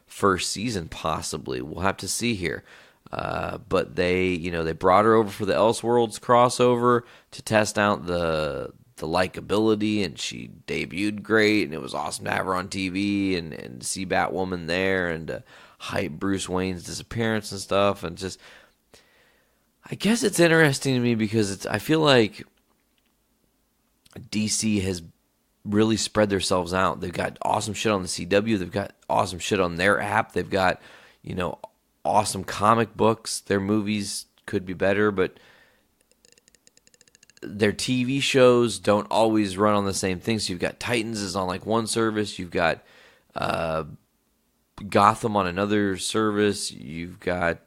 first season, possibly. We'll have to see here. But they brought her over for the Elseworlds crossover to test out the likability, and she debuted great, and it was awesome to have her on TV and see Batwoman there and hype Bruce Wayne's disappearance and stuff. And just, I guess it's interesting to me because I feel like DC has really spread themselves out. They've got awesome shit on the CW. They've got awesome shit on their app. They've got, awesome comic books. Their movies could be better, but their TV shows don't always run on the same thing. So you've got Titans is on like one service. You've got Gotham on another service. You've got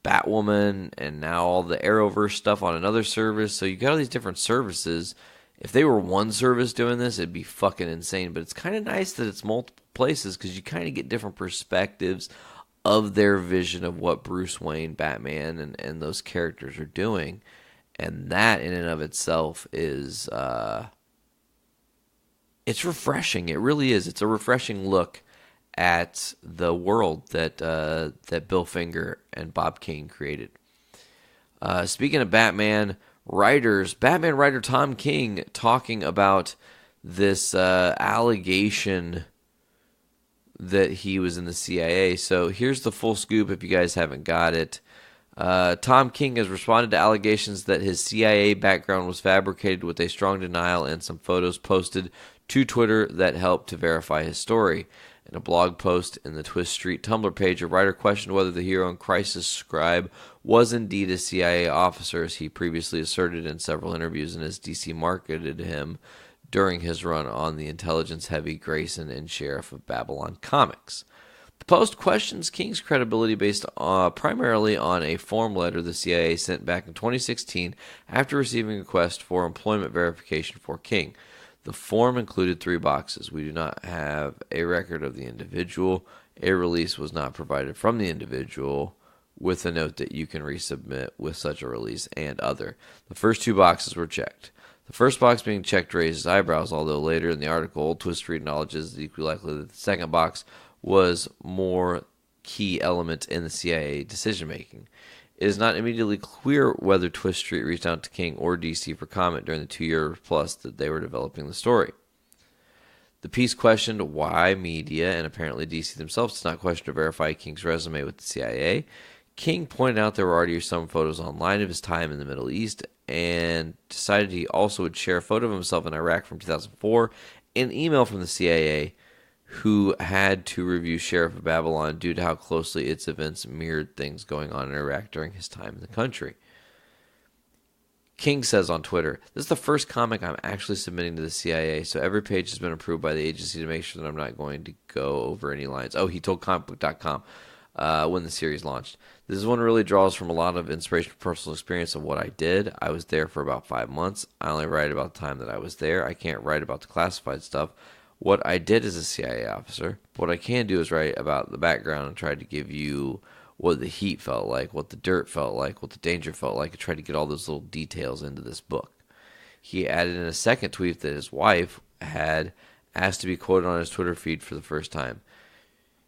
Batwoman and now all the Arrowverse stuff on another service. So you've got all these different services. If they were one service doing this, it'd be fucking insane. But it's kind of nice that it's multiple places because you kind of get different perspectives of their vision of what Bruce Wayne, Batman, and those characters are doing. And that in and of itself is, it's refreshing. It really is. It's a refreshing look at the world that Bill Finger and Bob Kane created. Speaking of Batman writers, Batman writer Tom King talking about this allegation that he was in the CIA. So here's the full scoop if you guys haven't got it. Tom King has responded to allegations that his CIA background was fabricated with a strong denial and some photos posted to Twitter that helped to verify his story. In a blog post in the Twist Street Tumblr page, a writer questioned whether the hero in Crisis scribe was indeed a CIA officer, as he previously asserted in several interviews and as DC marketed him during his run on the intelligence-heavy Grayson and Sheriff of Babylon comics. The post questions King's credibility based primarily on a form letter the CIA sent back in 2016 after receiving a request for employment verification for King. The form included 3 boxes. We do not have a record of the individual. A release was not provided from the individual, with a note that you can resubmit with such a release and other. The first 2 boxes were checked. The first box being checked raised his eyebrows, although later in the article, Old Twist Street acknowledges it's equally likely that the second box was more key element in the CIA decision-making. It is not immediately clear whether Twist Street reached out to King or DC for comment during the 2-year plus that they were developing the story. The piece questioned why media, and apparently DC themselves, does not question or verify King's resume with the CIA. King pointed out there were already some photos online of his time in the Middle East and decided he also would share a photo of himself in Iraq from 2004, an email from the CIA, who had to review Sheriff of Babylon due to how closely its events mirrored things going on in Iraq during his time in the country. King says on Twitter, "This is the first comic I'm actually submitting to the CIA, so every page has been approved by the agency to make sure that I'm not going to go over any lines." Oh, he told comicbook.com when the series launched. "This one really draws from a lot of inspiration from personal experience of what I did. I was there for about 5 months. I only write about the time that I was there. I can't write about the classified stuff. What I did as a CIA officer. What I can do is write about the background and try to give you what the heat felt like, what the dirt felt like, what the danger felt like, and try to get all those little details into this book." He added in a second tweet that his wife had asked to be quoted on his Twitter feed for the first time.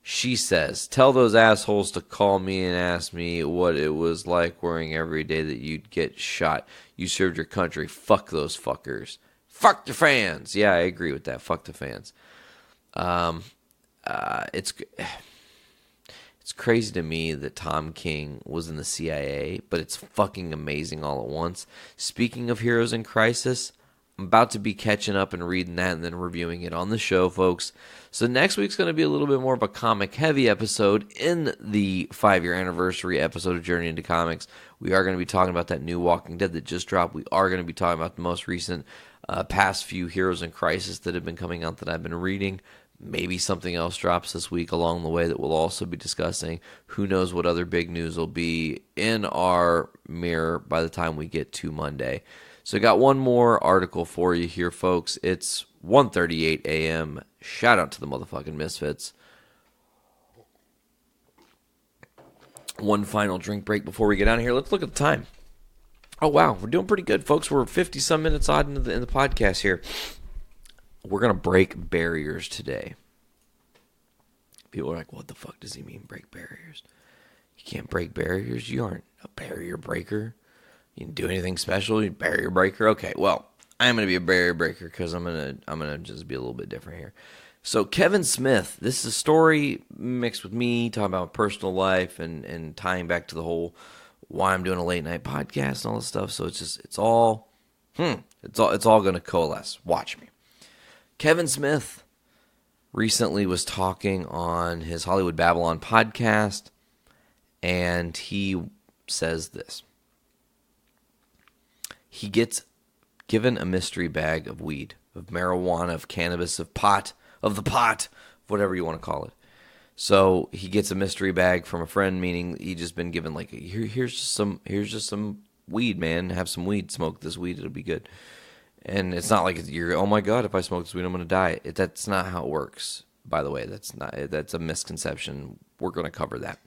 She says, "Tell those assholes to call me and ask me what it was like worrying every day that you'd get shot. You served your country. Fuck those fuckers. Fuck the fans." Yeah, I agree with that. Fuck the fans. It's crazy to me that Tom King was in the CIA, but it's fucking amazing all at once. Speaking of Heroes in Crisis, I'm about to be catching up and reading that and then reviewing it on the show, folks. So next week's going to be a little bit more of a comic-heavy episode in the 5-year anniversary episode of Journey into Comics. We are going to be talking about that new Walking Dead that just dropped. We are going to be talking about the most recent past few Heroes in Crisis that have been coming out that I've been reading. Maybe something else drops this week along the way that we'll also be discussing. Who knows what other big news will be in our mirror by the time we get to Monday. So I got one more article for you here, folks. It's 1:38 a.m. Shout out to the motherfucking Misfits. One final drink break before we get out of here. Let's look at the time. Oh, wow. We're doing pretty good, folks. We're 50-some minutes odd in the podcast here. We're going to break barriers today. People are like, what the fuck does he mean, break barriers? You can't break barriers? You aren't a barrier breaker. You didn't do anything special? You're a barrier breaker? Okay, well, I'm going to be a barrier breaker because I'm gonna just be a little bit different here. So Kevin Smith, this is a story mixed with me talking about personal life and tying back to the whole why I'm doing a late night podcast and all this stuff. So it's all going to coalesce. Watch me. Kevin Smith recently was talking on his Hollywood Babylon podcast, and he says this. He gets given a mystery bag of weed, of marijuana, of cannabis, of pot, whatever you want to call it. So he gets a mystery bag from a friend, meaning he just been given like, here's just some weed, man. Have some weed, smoke this weed, it'll be good. And it's not like you're, oh my God, if I smoke this weed, I'm going to die. That's not how it works, by the way. That's a misconception. We're going to cover that.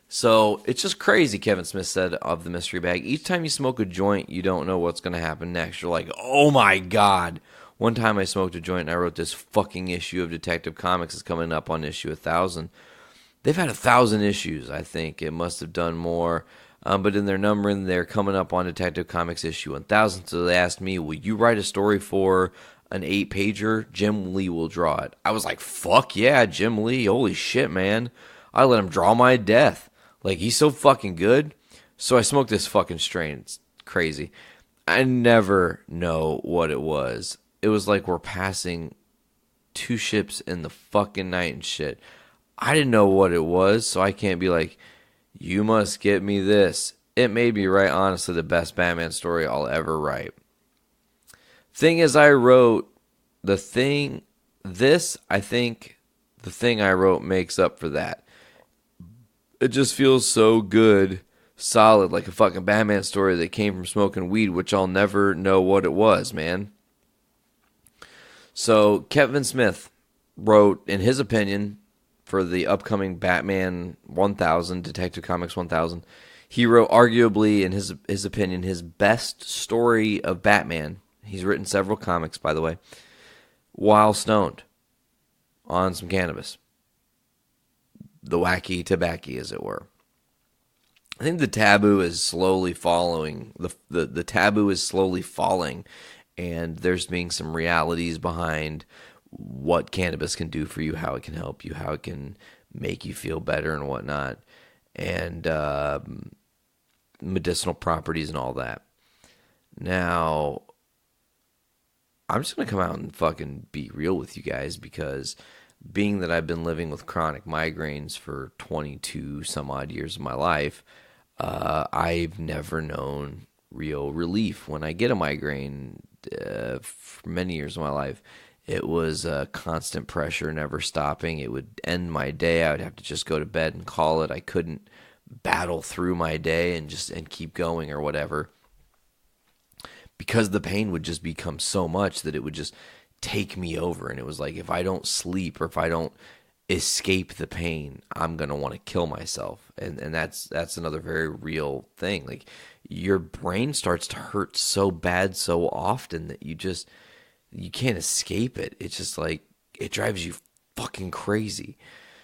So it's just crazy, Kevin Smith said of the mystery bag. Each time you smoke a joint, you don't know what's going to happen next. You're like, oh my God. One time I smoked a joint and I wrote this fucking issue of Detective Comics. It's coming up on issue 1,000. They've had 1,000 issues, I think. It must have done more. But in their numbering, they're coming up on Detective Comics issue 1,000. So they asked me, will you write a story for an 8-pager? Jim Lee will draw it. I was like, fuck yeah, Jim Lee. Holy shit, man. I let him draw my death. Like, he's so fucking good. So I smoked this fucking strain. It's crazy. I never know what it was. It was like we're passing 2 ships in the fucking night and shit. I didn't know what it was, so I can't be like, you must get me this. It may be right, honestly, the best Batman story I'll ever write. Thing is, I wrote I think the thing I wrote makes up for that. It just feels so good, solid, like a fucking Batman story that came from smoking weed, which I'll never know what it was, man. So Kevin Smith wrote, in his opinion, for the upcoming Batman 1000, Detective Comics 1000, he wrote arguably, in his opinion, his best story of Batman. He's written several comics, by the way, while stoned on some cannabis. The wacky tobacco, as it were. I think the taboo is slowly following. The taboo is slowly falling, and there's being some realities behind what cannabis can do for you, how it can help you, how it can make you feel better and whatnot, and medicinal properties and all that. Now, I'm just going to come out and fucking be real with you guys, because being that I've been living with chronic migraines for 22 some odd years of my life, I've never known real relief when I get a migraine. For many years of my life, it was constant pressure, never stopping. It would end my day. I would have to just go to bed and call it. I couldn't battle through my day and keep going or whatever, because the pain would just become so much that it would just take me over. And it was like, if I don't sleep or if I don't escape the pain, I'm going to want to kill myself. And that's another very real thing. Like, your brain starts to hurt so bad so often that you can't escape it. It's just like, it drives you fucking crazy.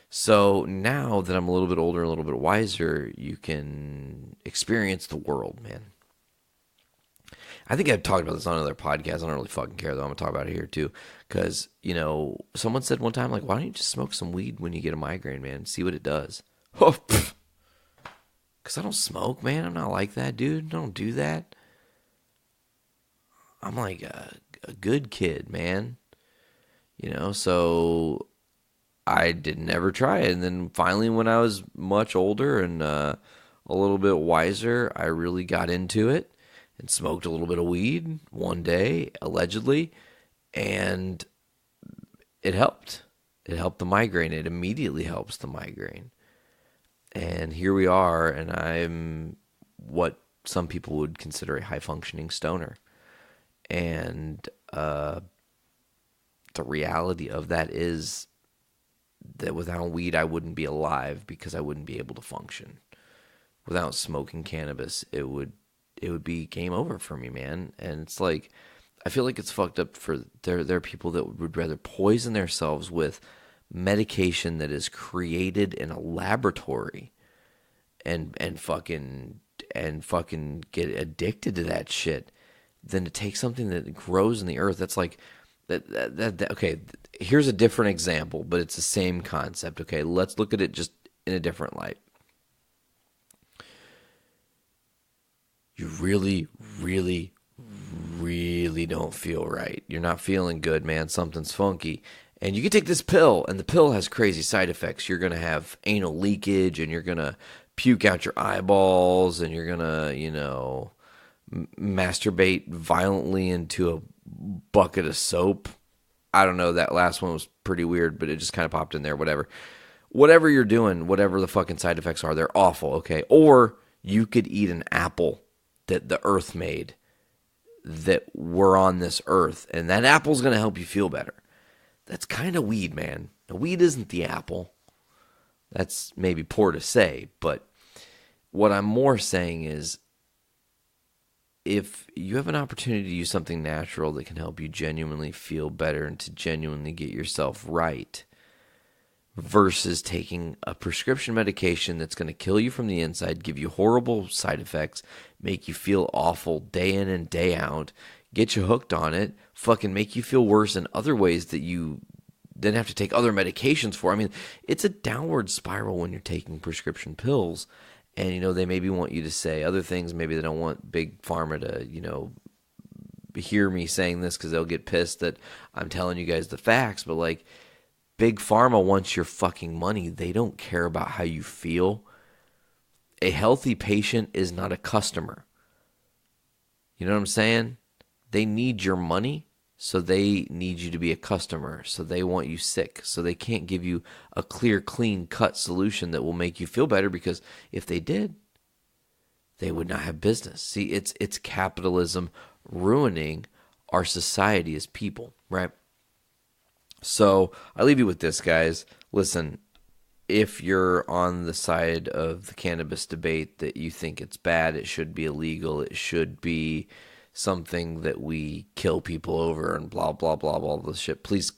So now that I'm a little bit older, a little bit wiser, you can experience the world, man. I think I've talked about this on another podcast. I don't really fucking care, though. I'm going to talk about it here, too. Because, someone said one time, like, why don't you just smoke some weed when you get a migraine, man? See what it does. Oh, because I don't smoke, man. I'm not like that, dude. I don't do that. I'm like a good kid, man. So I did never try it. And then finally, when I was much older and a a little bit wiser, I really got into it and smoked a little bit of weed one day, allegedly, and it helped. It helped the migraine. It immediately helps the migraine. And here we are, and I'm what some people would consider a high-functioning stoner. And the reality of that is that without weed, I wouldn't be alive because I wouldn't be able to function. Without smoking cannabis, it would be game over for me, man. And it's like, I feel like it's fucked up for there are people that would rather poison themselves with medication that is created in a laboratory and fucking get addicted to that shit than to take something that grows in the earth. That's like that okay, here's a different example, but it's the same concept. Okay, let's look at it just in a different light. You really, really, really don't feel right. You're not feeling good, man. Something's funky. And you can take this pill, and the pill has crazy side effects. You're going to have anal leakage, and you're going to puke out your eyeballs, and you're going to, masturbate violently into a bucket of soap. I don't know. That last one was pretty weird, but it just kind of popped in there. Whatever you're doing, whatever the fucking side effects are, they're awful, okay? Or you could eat an apple that the earth made, that we're on this earth, and that apple's going to help you feel better. That's kind of weed, man. The weed isn't the apple. That's maybe poor to say, but what I'm more saying is, if you have an opportunity to use something natural that can help you genuinely feel better and to genuinely get yourself right, versus taking a prescription medication that's going to kill you from the inside, give you horrible side effects, make you feel awful day in and day out, get you hooked on it, fucking make you feel worse in other ways that you then have to take other medications for. I mean, it's a downward spiral when you're taking prescription pills. And, they maybe want you to say other things. Maybe they don't want Big Pharma to, hear me saying this because they'll get pissed that I'm telling you guys the facts. But, like, Big Pharma wants your fucking money. They don't care about how you feel. A healthy patient is not a customer. You know what I'm saying? They need your money, so they need you to be a customer. So they want you sick. So they can't give you a clear, clean-cut solution that will make you feel better, because if they did, they would not have business. See, it's capitalism ruining our society as people, right? So I leave you with this, guys. Listen, if you're on the side of the cannabis debate that you think it's bad, it should be illegal, it should be something that we kill people over and blah, blah, blah, blah, this shit, please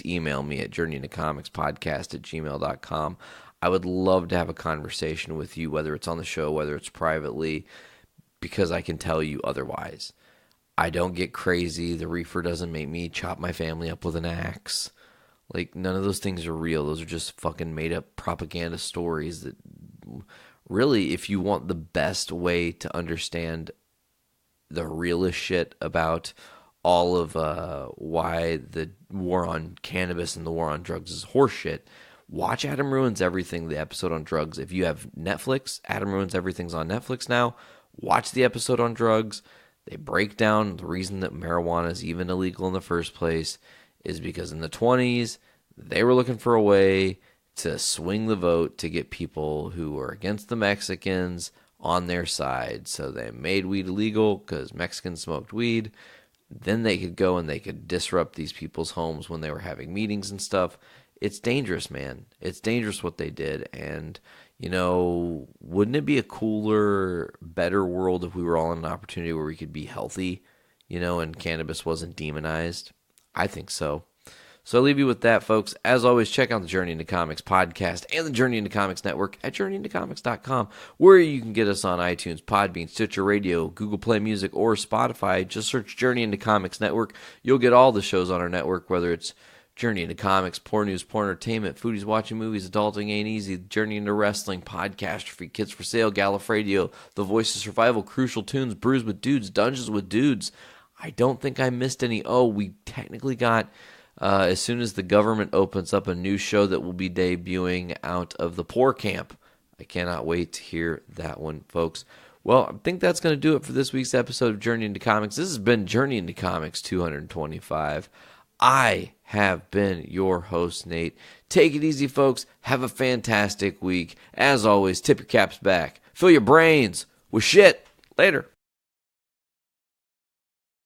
email me at journeyintocomicspodcast@gmail.com. I would love to have a conversation with you, whether it's on the show, whether it's privately, because I can tell you otherwise. I don't get crazy. The reefer doesn't make me chop my family up with an axe. Like, none of those things are real. Those are just fucking made up propaganda stories that really, if you want the best way to understand the realest shit about all of why the war on cannabis and the war on drugs is horseshit, watch Adam Ruins Everything, the episode on drugs. If you have Netflix, Adam Ruins Everything's on Netflix now. Watch the episode on drugs. They break down the reason that marijuana is even illegal in the first place is because in the 20s, they were looking for a way to swing the vote to get people who were against the Mexicans on their side. So they made weed illegal because Mexicans smoked weed. Then they could go and they could disrupt these people's homes when they were having meetings and stuff. It's dangerous, man. It's dangerous what they did. And, wouldn't it be a cooler, better world if we were all in an opportunity where we could be healthy, and cannabis wasn't demonized? I think so. So I'll leave you with that, folks. As always, check out the Journey into Comics podcast and the Journey into Comics network at journeyintocomics.com, where you can get us on iTunes, Podbean, Stitcher Radio, Google Play Music, or Spotify. Just search Journey into Comics network. You'll get all the shows on our network, whether it's Journey into Comics, Porn News, Porn Entertainment, Foodies Watching Movies, Adulting Ain't Easy, Journey into Wrestling, Podcastrophe, Kids for Sale, Gallif Radio, The Voice of Survival, Crucial Tunes, Brews with Dudes, Dungeons with Dudes. I don't think I missed any. Oh, we technically got, as soon as the government opens up, a new show that will be debuting out of the poor camp. I cannot wait to hear that one, folks. Well, I think that's going to do it for this week's episode of Journey into Comics. This has been Journey into Comics 225. I have been your host, Nate. Take it easy, folks. Have a fantastic week. As always, tip your caps back. Fill your brains with shit. Later.